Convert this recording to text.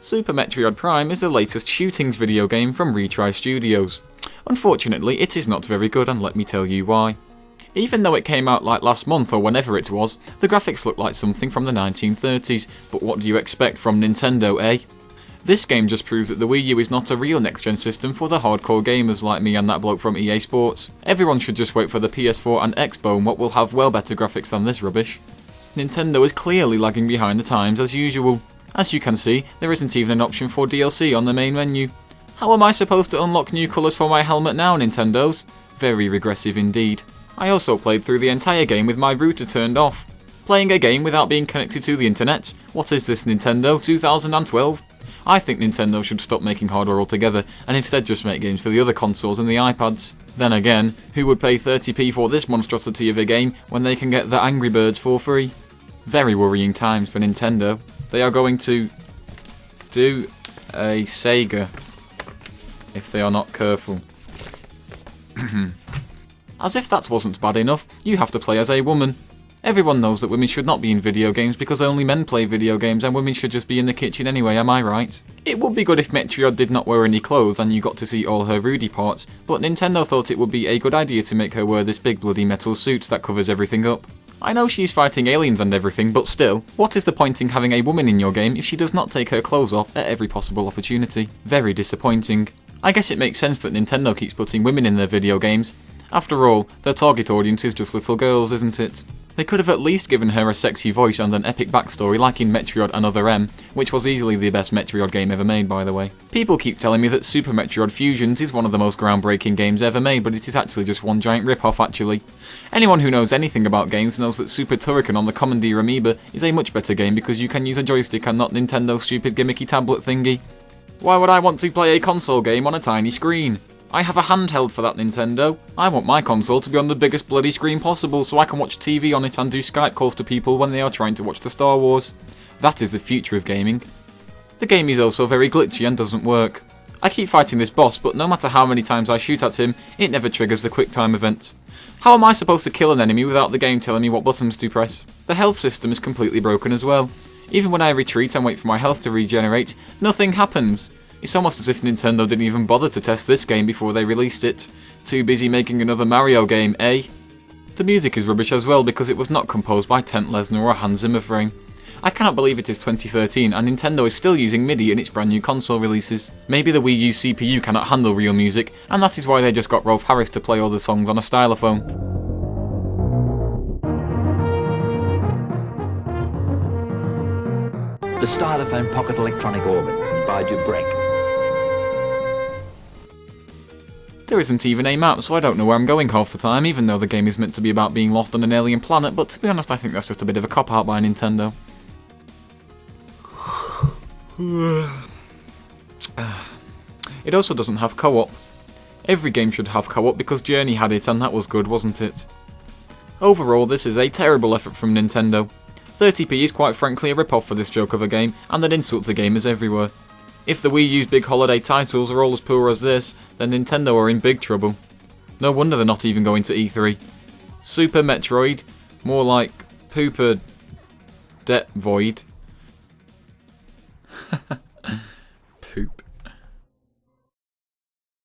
Super Metroid Prime is the latest shootings video game from Retry Studios. Unfortunately, it is not very good, and let me tell you why. Even though it came out like last month or whenever it was, the graphics look like something from the 1930s, but what do you expect from Nintendo, eh? This game just proves that the Wii U is not a real next-gen system for the hardcore gamers like me and that bloke from EA Sports. Everyone should just wait for the PS4 and Xbone, what will have well better graphics than this rubbish. Nintendo is clearly lagging behind the times as usual. As you can see, there isn't even an option for DLC on the main menu. How am I supposed to unlock new colours for my helmet now, Nintendos? Very regressive indeed. I also played through the entire game with my router turned off. Playing a game without being connected to the internet? What is this, Nintendo 2012? I think Nintendo should stop making hardware altogether and instead just make games for the other consoles and the iPads. Then again, who would pay 30p for this monstrosity of a game when they can get the Angry Birds for free? Very worrying times for Nintendo. They are going to do a Sega if they are not careful. As if that wasn't bad enough, you have to play as a woman. Everyone knows that women should not be in video games because only men play video games and women should just be in the kitchen anyway, am I right? It would be good if Metroid did not wear any clothes and you got to see all her Rudy parts, but Nintendo thought it would be a good idea to make her wear this big bloody metal suit that covers everything up. I know she's fighting aliens and everything, but still, what is the point in having a woman in your game if she does not take her clothes off at every possible opportunity? Very disappointing. I guess it makes sense that Nintendo keeps putting women in their video games. After all, their target audience is just little girls, isn't it? They could have at least given her a sexy voice and an epic backstory like in Metroid and Other M, which was easily the best Metroid game ever made, by the way. People keep telling me that Super Metroid Fusions is one of the most groundbreaking games ever made, but it is actually just one giant rip-off actually. Anyone who knows anything about games knows that Super Turrican on the Commandeer Amoeba is a much better game because you can use a joystick and not Nintendo's stupid gimmicky tablet thingy. Why would I want to play a console game on a tiny screen? I have a handheld for that, Nintendo. I want my console to be on the biggest bloody screen possible so I can watch TV on it and do Skype calls to people when they are trying to watch the Star Wars. That is the future of gaming. The game is also very glitchy and doesn't work. I keep fighting this boss, but no matter how many times I shoot at him, it never triggers the QuickTime event. How am I supposed to kill an enemy without the game telling me what buttons to press? The health system is completely broken as well. Even when I retreat and wait for my health to regenerate, nothing happens. It's almost as if Nintendo didn't even bother to test this game before they released it. Too busy making another Mario game, eh? The music is rubbish as well because it was not composed by Tent Lesnar or Hans Zimmer frame. I cannot believe it is 2013 and Nintendo is still using MIDI in its brand new console releases. Maybe the Wii U CPU cannot handle real music, and that is why they just got Rolf Harris to play all the songs on a stylophone. The Stylophone Pocket Electronic Organ by Dubrek. There isn't even a map, so I don't know where I'm going half the time, even though the game is meant to be about being lost on an alien planet, but to be honest I think that's just a bit of a cop-out by Nintendo. It also doesn't have co-op. Every game should have co-op because Journey had it and that was good, wasn't it? Overall, this is a terrible effort from Nintendo. 30p is quite frankly a rip-off for this joke of a game, and an insult to gamers everywhere. If the Wii U's big holiday titles are all as poor as this, then Nintendo are in big trouble. No wonder they're not even going to E3. Super Metroid, more like Pooper Det Void.